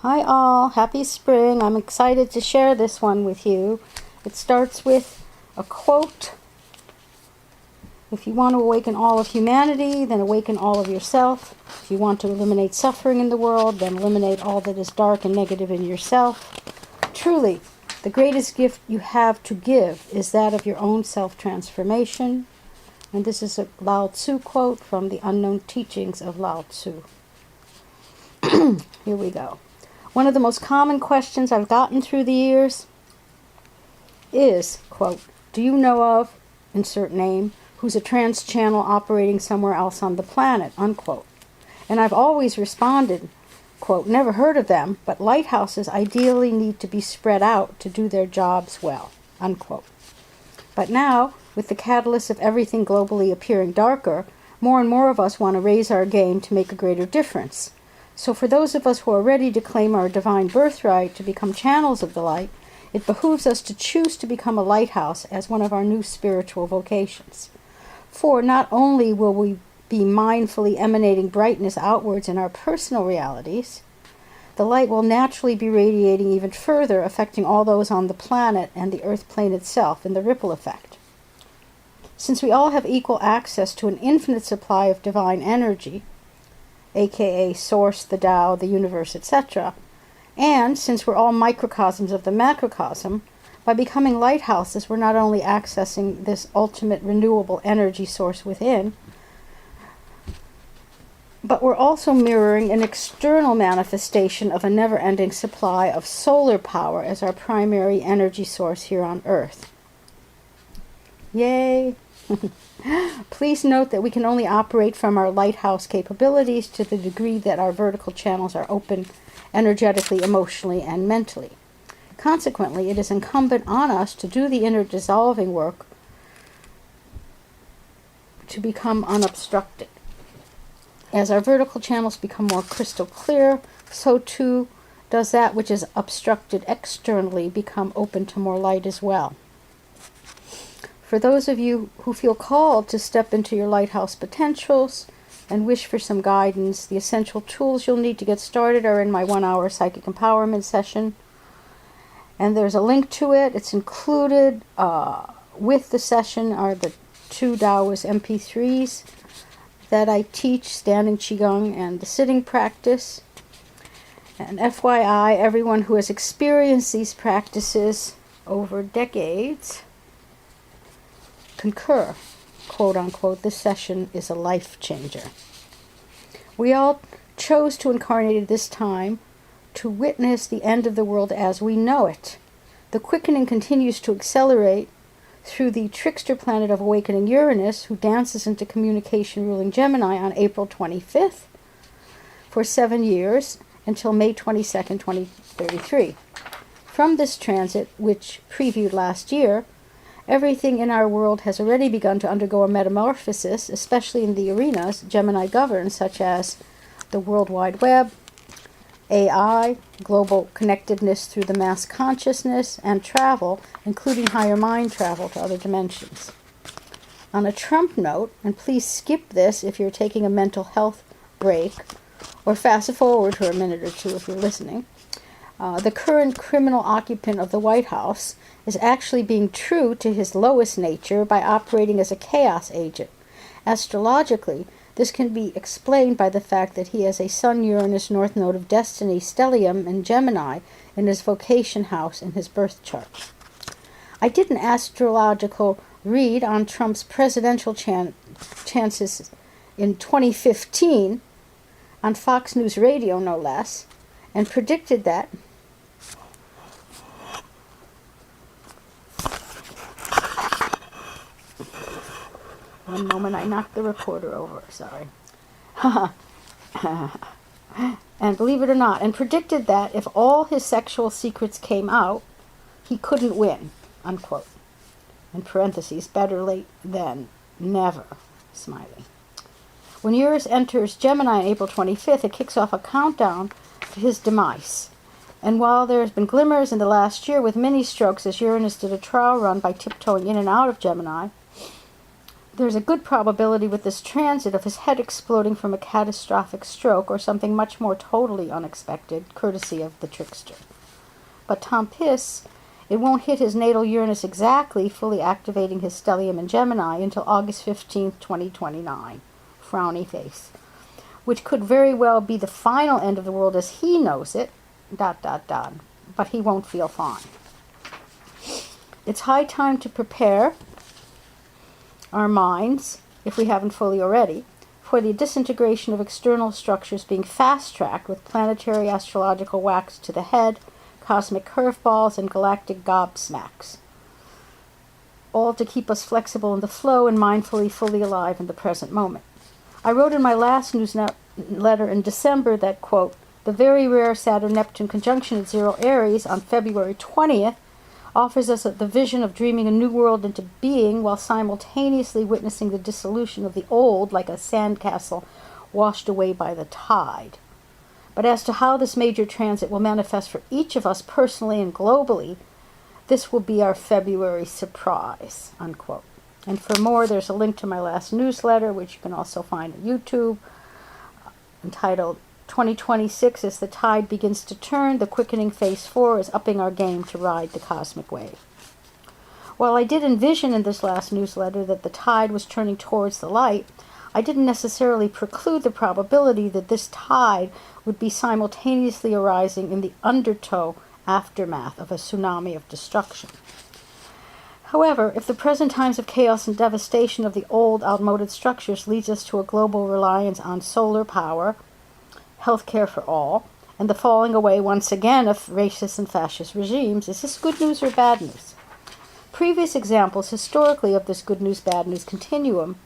Hi all, happy spring. I'm excited to share this one with you. It starts with a quote. If you want to awaken all of humanity, then awaken all of yourself. If you want to eliminate suffering in the world, then eliminate all that is dark and negative in yourself. Truly, the greatest gift you have to give is that of your own self-transformation. And this is a Lao Tzu quote from the Unknown Teachings of Lao Tzu. Here we go. One of the most common questions I've gotten through the years is, quote, do you know of, insert name, who's a trans channel operating somewhere else on the planet, unquote. And I've always responded, quote, never heard of them, but lighthouses ideally need to be spread out to do their jobs well, unquote. But now, with the catalyst of everything globally appearing darker, more and more of us want to raise our game to make a greater difference. So for those of us who are ready to claim our divine birthright to become channels of the light, it behooves us to choose to become a lighthouse as one of our new spiritual vocations. For not only will we be mindfully emanating brightness outwards in our personal realities, the light will naturally be radiating even further, affecting all those on the planet and the earth plane itself in the ripple effect. Since we all have equal access to an infinite supply of divine energy, aka Source, the Tao, the universe, etc., and since we're all microcosms of the macrocosm, by becoming lighthouses, we're not only accessing this ultimate renewable energy source within, but we're also mirroring an external manifestation of a never-ending supply of solar power as our primary energy source here on Earth. Yay! Please note that we can only operate from our lighthouse capabilities to the degree that our vertical channels are open energetically, emotionally, and mentally. Consequently, it is incumbent on us to do the inner dissolving work to become unobstructed. As our vertical channels become more crystal clear, so too does that which is obstructed externally become open to more light as well. For those of you who feel called to step into your lighthouse potentials and wish for some guidance, the essential tools you'll need to get started are in my 1-hour psychic empowerment session. And there's a link to it. It's included with the session are the 2 Taoist MP3s that I teach, standing Qigong and the sitting practice. And FYI, everyone who has experienced these practices over decades concur, quote unquote, this session is a life changer. We all chose to incarnate at this time to witness the end of the world as we know it. The quickening continues to accelerate through the trickster planet of awakening Uranus, who dances into communication ruling Gemini on April 25th for 7 years until May 22nd, 2033. From this transit, which previewed last year, everything in our world has already begun to undergo a metamorphosis, especially in the arenas Gemini governs, such as the World Wide Web, AI, global connectedness through the mass consciousness, and travel, including higher mind travel to other dimensions. On a Trump note, and please skip this if you're taking a mental health break, or fast forward for a minute or two if you're listening, the current criminal occupant of the White House is actually being true to his lowest nature by operating as a chaos agent. Astrologically, this can be explained by the fact that he has a Sun-Uranus North Node of Destiny stellium in Gemini in his vocation house in his birth chart. I did an astrological read on Trump's presidential chances in 2015 on Fox News Radio, no less, and predicted that one moment, I knocked the recorder over, sorry. And believe it or not, and predicted that if all his sexual secrets came out, he couldn't win, unquote. In parentheses, better late than never, smiley. When Uranus enters Gemini on April 25th, it kicks off a countdown to his demise. And while there has been glimmers in the last year with mini strokes as Uranus did a trial run by tiptoeing in and out of Gemini, There's a good probability with this transit of his head exploding from a catastrophic stroke or something much more totally unexpected, courtesy of the trickster. But Tom Piss, it won't hit his natal Uranus exactly, fully activating his stellium in Gemini until August 15th, 2029. Frowny face. Which could very well be the final end of the world as he knows it, ... But he won't feel fine. It's high time to prepare our minds, if we haven't fully already, for the disintegration of external structures being fast-tracked with planetary astrological whacks to the head, cosmic curveballs, and galactic gobsmacks. All to keep us flexible in the flow and mindfully fully alive in the present moment. I wrote in my last newsletter in December that, quote, the very rare Saturn-Neptune conjunction at 0 Aries on February 20th offers us the vision of dreaming a new world into being while simultaneously witnessing the dissolution of the old like a sandcastle washed away by the tide. But as to how this major transit will manifest for each of us personally and globally, this will be our February surprise, unquote. And for more, there's a link to my last newsletter, which you can also find on YouTube, entitled 2026 As the Tide Begins to Turn, the Quickening Phase 4 is upping our game to ride the cosmic wave. While I did envision in this last newsletter that the tide was turning towards the light, I didn't necessarily preclude the probability that this tide would be simultaneously arising in the undertow aftermath of a tsunami of destruction. However, if the present times of chaos and devastation of the old, outmoded structures leads us to a global reliance on solar power, healthcare for all, and the falling away once again of racist and fascist regimes, is this good news or bad news? Previous examples historically of this good news, bad news continuum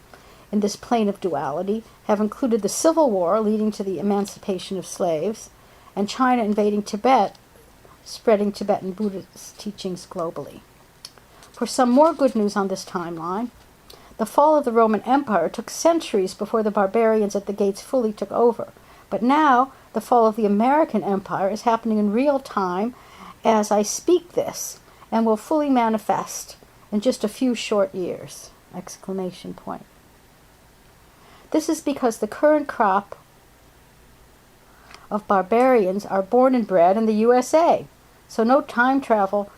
in this plane of duality have included the Civil War leading to the emancipation of slaves, and China invading Tibet, spreading Tibetan Buddhist teachings globally. For some more good news on this timeline, the fall of the Roman Empire took centuries before the barbarians at the gates fully took over. But now, the fall of the American Empire is happening in real time as I speak this, and will fully manifest in just a few short years! Exclamation point. This is because the current crop of barbarians are born and bred in the USA, so no travel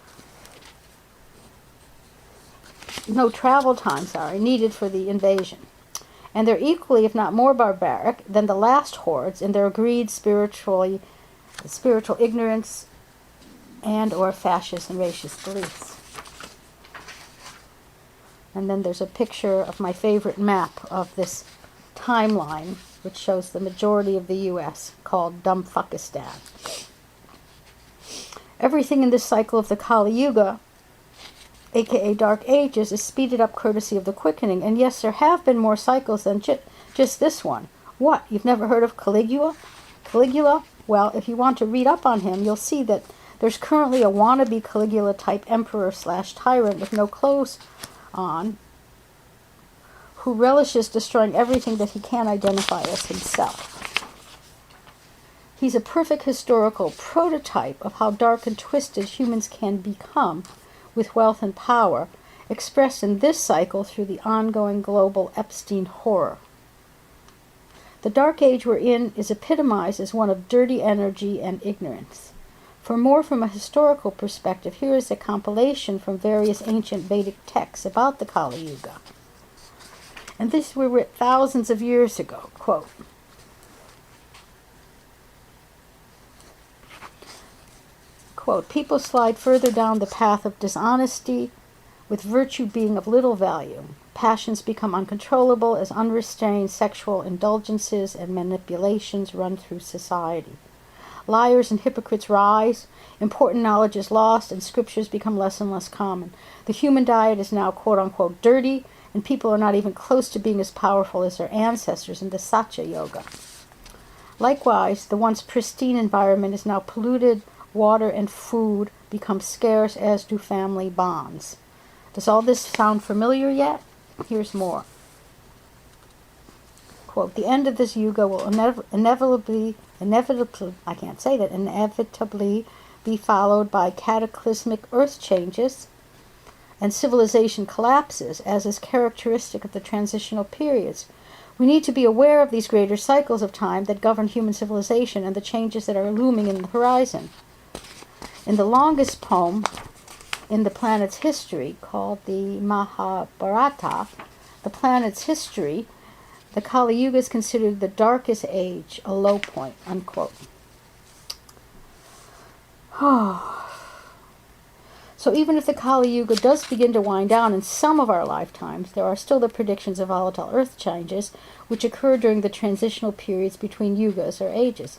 time, needed for the invasion. And they're equally, if not more, barbaric than the last hordes in their greed, spiritual ignorance, and or fascist and racist beliefs. And then there's a picture of my favorite map of this timeline, which shows the majority of the U.S., called Dumbfuckistan. Everything in this cycle of the Kali Yuga, aka Dark Ages, is speeded up courtesy of the quickening. And yes, there have been more cycles than just this one. What, you've never heard of Caligula? Well, if you want to read up on him, you'll see that there's currently a wannabe Caligula-type emperor/tyrant with no clothes on, who relishes destroying everything that he can identify as himself. He's a perfect historical prototype of how dark and twisted humans can become with wealth and power, expressed in this cycle through the ongoing global Epstein horror. The dark age we're in is epitomized as one of dirty energy and ignorance. For more from a historical perspective, here is a compilation from various ancient Vedic texts about the Kali Yuga. And these were written thousands of years ago. Quote, people slide further down the path of dishonesty, with virtue being of little value. Passions become uncontrollable as unrestrained sexual indulgences and manipulations run through society. Liars and hypocrites rise, important knowledge is lost, and scriptures become less and less common. The human diet is now quote-unquote dirty, and people are not even close to being as powerful as their ancestors in the Satya Yoga. Likewise, the once pristine environment is now polluted. Water and food become scarce, as do family bonds. Does all this sound familiar yet? Here's more. Quote, the end of this yuga will inevitably be followed by cataclysmic earth changes and civilization collapses, as is characteristic of the transitional periods. We need to be aware of these greater cycles of time that govern human civilization and the changes that are looming in the horizon. In the longest poem in the planet's history, called the Mahabharata, the planet's history, the Kali Yuga is considered the darkest age, a low point, unquote. So even if the Kali Yuga does begin to wind down in some of our lifetimes, there are still the predictions of volatile earth changes which occur during the transitional periods between yugas or ages.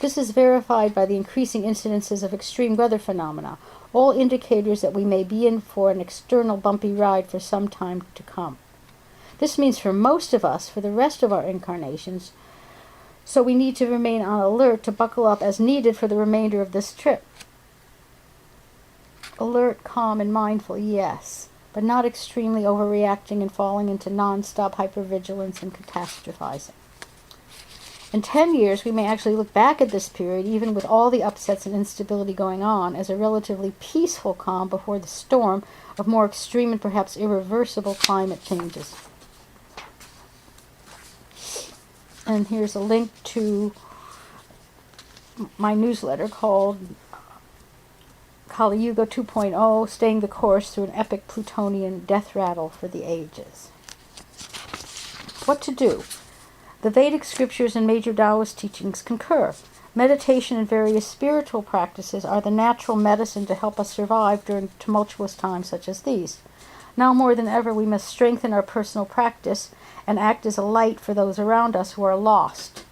This is verified by the increasing incidences of extreme weather phenomena, all indicators that we may be in for an external bumpy ride for some time to come. This means for most of us, for the rest of our incarnations, so we need to remain on alert to buckle up as needed for the remainder of this trip. Alert, calm, and mindful, yes, but not extremely overreacting and falling into non-stop hypervigilance and catastrophizing. In 10 years, we may actually look back at this period, even with all the upsets and instability going on, as a relatively peaceful calm before the storm of more extreme and perhaps irreversible climate changes. And here's a link to my newsletter called Kali Yuga 2.0, Staying the Course Through an Epic Plutonian Death Rattle for the Ages. What to do? The Vedic scriptures and major Taoist teachings concur. Meditation and various spiritual practices are the natural medicine to help us survive during tumultuous times such as these. Now more than ever, we must strengthen our personal practice and act as a light for those around us who are lost.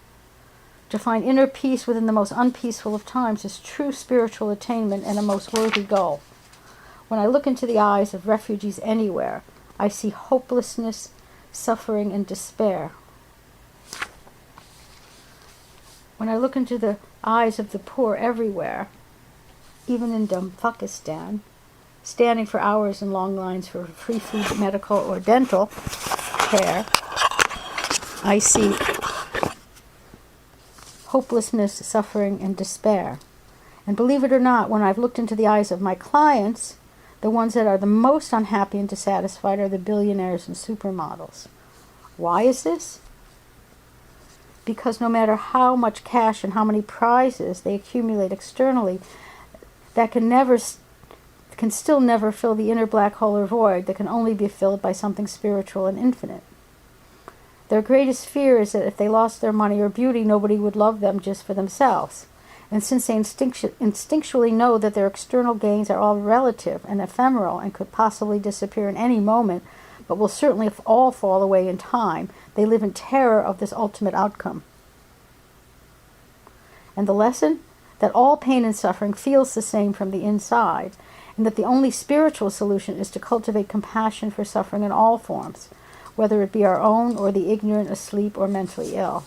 To find inner peace within the most unpeaceful of times is true spiritual attainment and a most worthy goal. When I look into the eyes of refugees anywhere, I see hopelessness, suffering, and despair. When I look into the eyes of the poor everywhere, even in Pakistan, standing for hours in long lines for free food, medical, or dental care, I see hopelessness, suffering, and despair. And believe it or not, when I've looked into the eyes of my clients, the ones that are the most unhappy and dissatisfied are the billionaires and supermodels. Why is this? Because no matter how much cash and how many prizes they accumulate externally, that can still never fill the inner black hole or void that can only be filled by something spiritual and infinite. Their greatest fear is that if they lost their money or beauty, nobody would love them just for themselves. And since they instinctually know that their external gains are all relative and ephemeral and could possibly disappear in any moment, but will certainly all fall away in time, they live in terror of this ultimate outcome. And the lesson? That all pain and suffering feels the same from the inside, and that the only spiritual solution is to cultivate compassion for suffering in all forms, whether it be our own or the ignorant, asleep, or mentally ill.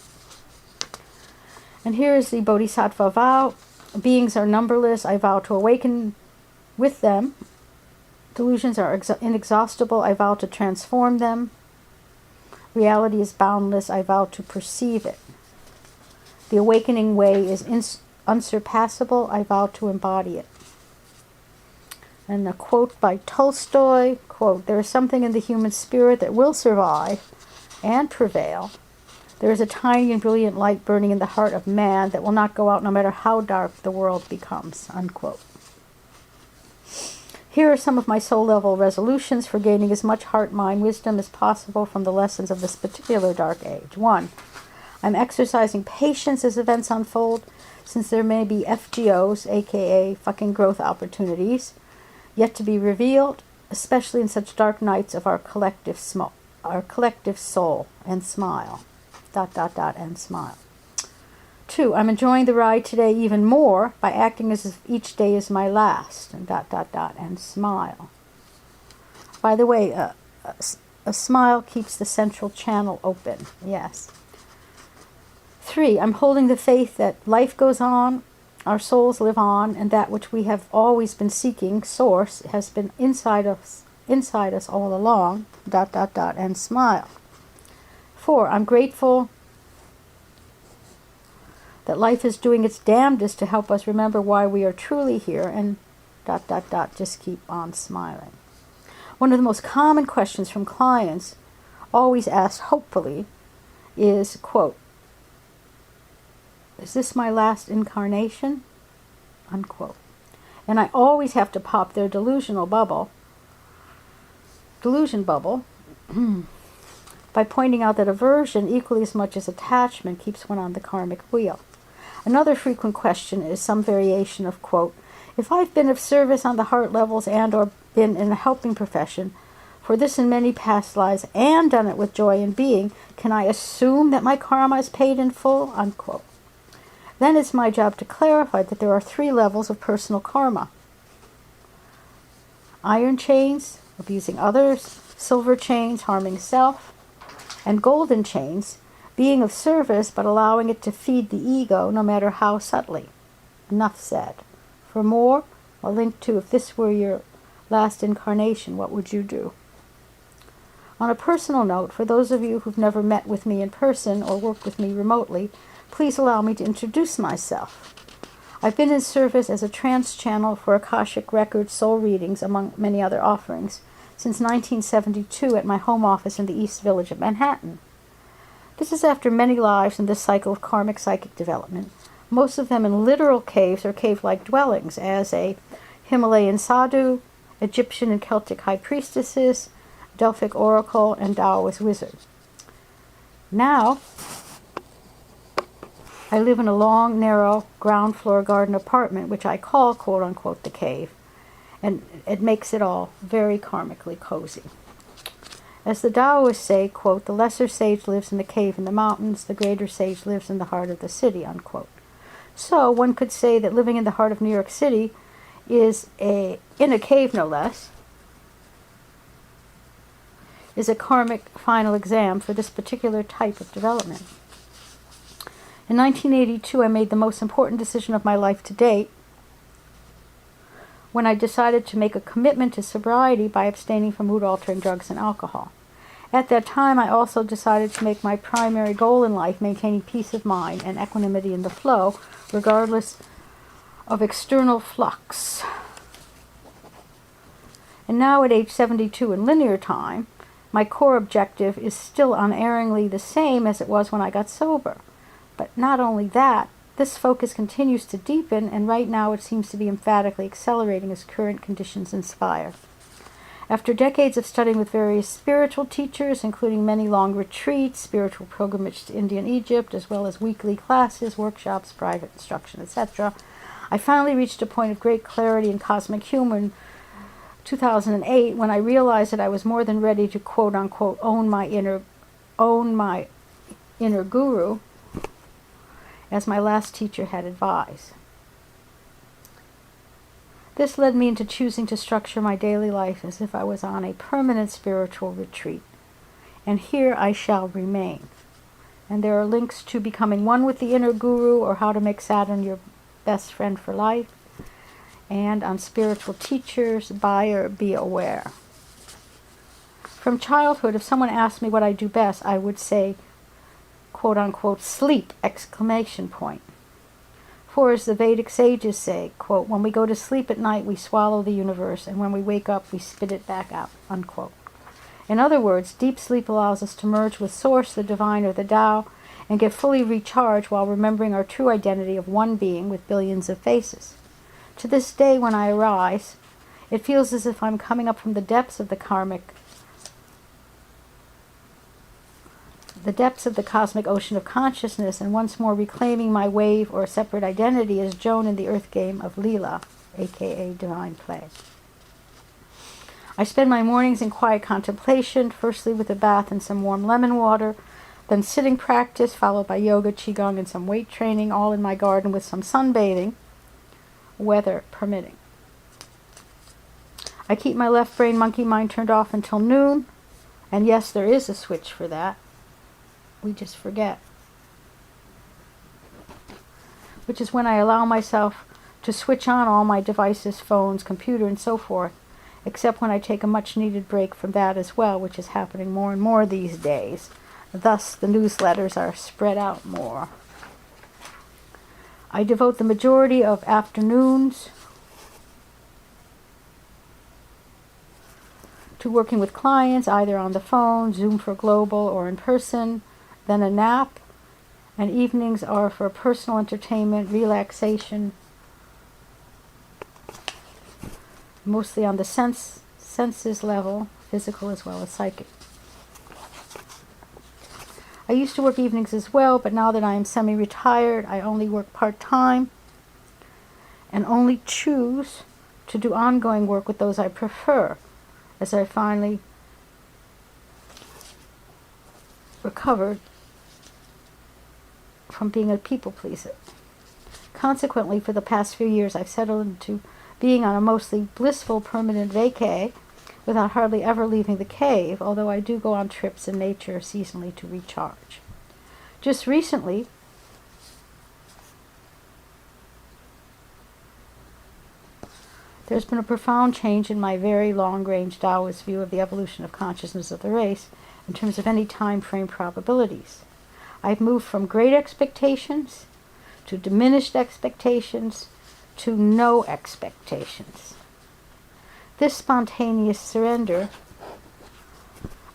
And here is the Bodhisattva vow. Beings are numberless. I vow to awaken with them. Delusions are inexhaustible. I vow to transform them. Reality is boundless. I vow to perceive it. The awakening way is unsurpassable. I vow to embody it. And a quote by Tolstoy, quote, "There is something in the human spirit that will survive and prevail. There is a tiny and brilliant light burning in the heart of man that will not go out no matter how dark the world becomes," unquote. Here are some of my soul-level resolutions for gaining as much heart-mind wisdom as possible from the lessons of this particular dark age. 1. I'm exercising patience as events unfold, since there may be FGOs, aka fucking growth opportunities, yet to be revealed, especially in such dark nights of our collective soul, and smile. ... and smile. 2. I'm enjoying the ride today even more by acting as if each day is my last, and ... and smile. By the way, a smile keeps the central channel open. Yes. 3. I'm holding the faith that life goes on, our souls live on, and that which we have always been seeking, source, has been inside us all along, ... and smile. 4. I'm grateful that life is doing its damnedest to help us remember why we are truly here, and ... just keep on smiling. One of the most common questions from clients, always asked hopefully, is, quote, "Is this my last incarnation?" Unquote. And I always have to pop their delusion bubble, by pointing out that aversion, equally as much as attachment, keeps one on the karmic wheel. Another frequent question is some variation of, quote, "If I've been of service on the heart levels and or been in a helping profession for this in many past lives and done it with joy in being, can I assume that my karma is paid in full?" Unquote. Then it's my job to clarify that there are 3 levels of personal karma. Iron chains, abusing others; silver chains, harming self; and golden chains, being of service but allowing it to feed the ego no matter how subtly. Enough said. For more, I'll link to "If this were your last incarnation, what would you do?" On a personal note, for those of you who've never met with me in person or worked with me remotely, please allow me to introduce myself. I've been in service as a trance channel for Akashic Records soul readings, among many other offerings, since 1972 at my home office in the East Village of Manhattan. This is after many lives in this cycle of karmic psychic development, most of them in literal caves or cave-like dwellings, as a Himalayan sadhu, Egyptian and Celtic high priestesses, Delphic oracle, and Taoist wizard. Now, I live in a long, narrow, ground floor garden apartment, which I call, quote-unquote, the cave, and it makes it all very karmically cozy. As the Taoists say, quote, "The lesser sage lives in the cave in the mountains, the greater sage lives in the heart of the city," unquote. So one could say that living in the heart of New York City is in a cave no less, is a karmic final exam for this particular type of development. In 1982, I made the most important decision of my life to date when I decided to make a commitment to sobriety by abstaining from mood-altering drugs and alcohol. At that time, I also decided to make my primary goal in life maintaining peace of mind and equanimity in the flow, regardless of external flux. And now at age 72 in linear time, my core objective is still unerringly the same as it was when I got sober. But not only that, this focus continues to deepen, and right now it seems to be emphatically accelerating as current conditions inspire. After decades of studying with various spiritual teachers, including many long retreats, spiritual pilgrimage to India and Egypt, as well as weekly classes, workshops, private instruction, etc., I finally reached a point of great clarity and cosmic humor in 2008 when I realized that I was more than ready to quote-unquote own my inner guru, as my last teacher had advised. This led me into choosing to structure my daily life as if I was on a permanent spiritual retreat, and here I shall remain. And there are links to becoming one with the inner guru, or how to make Saturn your best friend for life, and on spiritual teachers, buyer, be aware. From childhood, if someone asked me what I do best, I would say, quote-unquote, sleep, exclamation point. For as the Vedic sages say, quote, "When we go to sleep at night, we swallow the universe, and when we wake up, we spit it back out," unquote. In other words, deep sleep allows us to merge with Source, the Divine, or the Tao, and get fully recharged while remembering our true identity of one being with billions of faces. To this day, when I arise, it feels as if I'm coming up from the depths of the cosmic ocean of consciousness, and once more reclaiming my wave or separate identity as Joan in the earth game of Leela, aka divine play. I spend my mornings in quiet contemplation, firstly with a bath and some warm lemon water, then sitting practice, followed by yoga, qigong, and some weight training, all in my garden with some sunbathing, weather permitting. I keep my left brain monkey mind turned off until noon, and yes, there is a switch for that. We just forget. Which is when I allow myself to switch on all my devices, phones, computer, and so forth, except when I take a much-needed break from that as well, which is happening more and more these days. Thus, the newsletters are spread out more. I devote the majority of afternoons to working with clients, either on the phone, Zoom for Global, or in person, then a nap, and evenings are for personal entertainment, relaxation, mostly on the senses level, physical as well as psychic. I used to work evenings as well, but now that I am semi-retired, I only work part-time and only choose to do ongoing work with those I prefer, as I finally recovered from being a people pleaser. Consequently, for the past few years, I've settled into being on a mostly blissful permanent vacay without hardly ever leaving the cave, although I do go on trips in nature seasonally to recharge. Just recently, there's been a profound change in my very long-range Taoist view of the evolution of consciousness of the race in terms of any time frame probabilities. I've moved from great expectations to diminished expectations to no expectations. This spontaneous surrender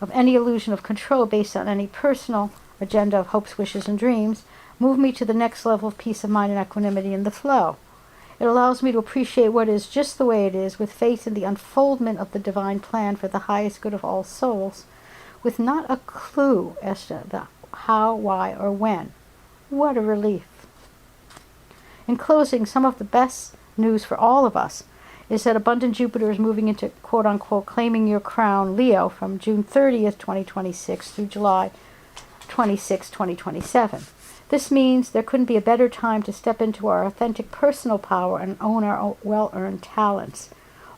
of any illusion of control based on any personal agenda of hopes, wishes, and dreams moved me to the next level of peace of mind and equanimity in the flow. It allows me to appreciate what is just the way it is, with faith in the unfoldment of the divine plan for the highest good of all souls, with not a clue as to the how, why, or when. What a relief. In closing, some of the best news for all of us is that abundant Jupiter is moving into quote-unquote claiming your crown Leo from June 30th, 2026 through July 26, 2027. This means there couldn't be a better time to step into our authentic personal power and own our well-earned talents,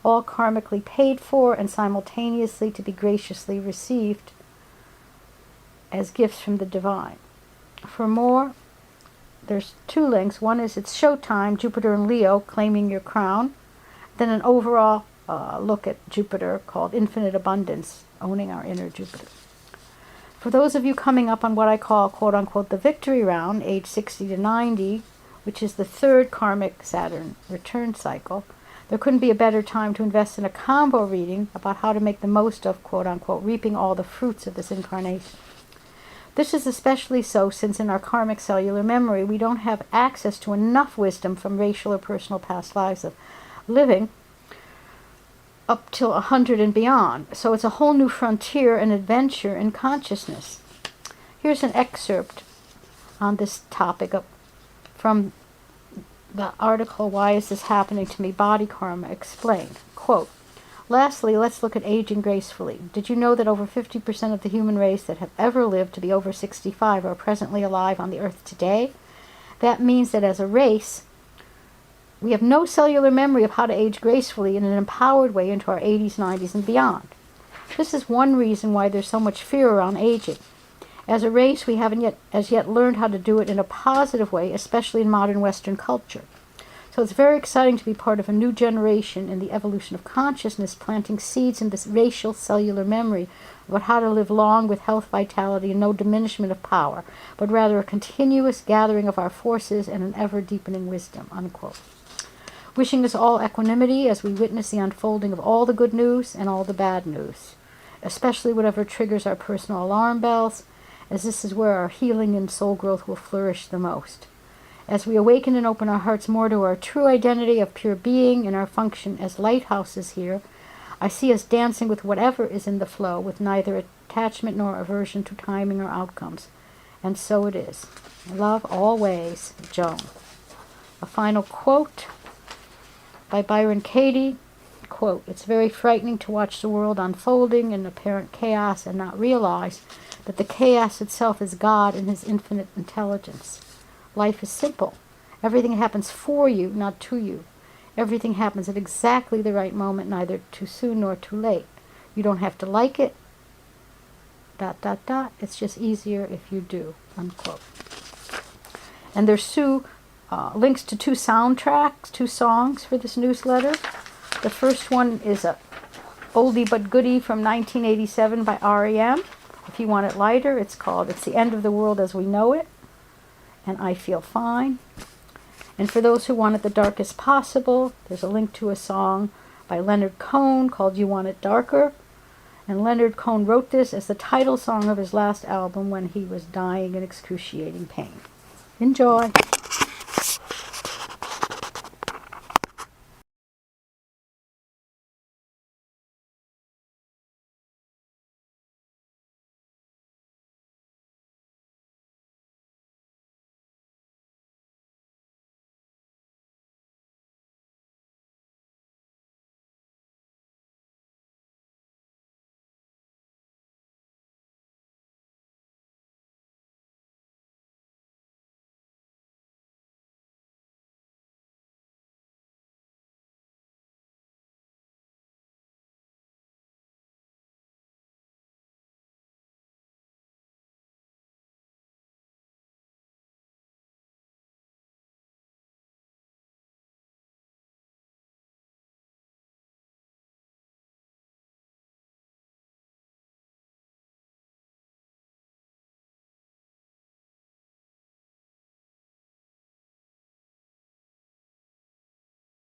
all karmically paid for and simultaneously to be graciously received as gifts from the divine. For more, there's two links. One is it's Showtime, Jupiter and Leo, Claiming Your Crown. Then an overall look at Jupiter called Infinite Abundance, Owning Our Inner Jupiter. For those of you coming up on what I call, quote-unquote, the victory round, age 60 to 90, which is the third karmic Saturn return cycle, there couldn't be a better time to invest in a combo reading about how to make the most of, quote-unquote, reaping all the fruits of this incarnation. This is especially so since in our karmic cellular memory we don't have access to enough wisdom from racial or personal past lives of living up till 100 and beyond. So it's a whole new frontier and adventure in consciousness. Here's an excerpt on this topic from the article, Why Is This Happening to Me? Body Karma Explained. Quote, lastly, let's look at aging gracefully. Did you know that over 50% of the human race that have ever lived to be over 65 are presently alive on the earth today? That means that as a race, we have no cellular memory of how to age gracefully in an empowered way into our 80s, 90s, and beyond. This is one reason why there's so much fear around aging. As a race, we haven't as yet learned how to do it in a positive way, especially in modern Western culture. So it's very exciting to be part of a new generation in the evolution of consciousness, planting seeds in this racial cellular memory about how to live long with health, vitality, and no diminishment of power, but rather a continuous gathering of our forces and an ever-deepening wisdom, unquote. Wishing us all equanimity as we witness the unfolding of all the good news and all the bad news, especially whatever triggers our personal alarm bells, as this is where our healing and soul growth will flourish the most. As we awaken and open our hearts more to our true identity of pure being and our function as lighthouses here, I see us dancing with whatever is in the flow, with neither attachment nor aversion to timing or outcomes. And so it is. Love always, Joan. A final quote by Byron Katie. Quote, it's very frightening to watch the world unfolding in apparent chaos and not realize that the chaos itself is God and His infinite intelligence. Life is simple. Everything happens for you, not to you. Everything happens at exactly the right moment, neither too soon nor too late. You don't have to like it. ... It's just easier if you do, unquote. And there's links to two soundtracks, two songs for this newsletter. The first one is a oldie but goodie from 1987 by R.E.M. If you want it lighter, it's called It's the End of the World as We Know It, and I Feel Fine. And for those who want it the darkest possible, there's a link to a song by Leonard Cohen called You Want It Darker. And Leonard Cohen wrote this as the title song of his last album when he was dying in excruciating pain. Enjoy.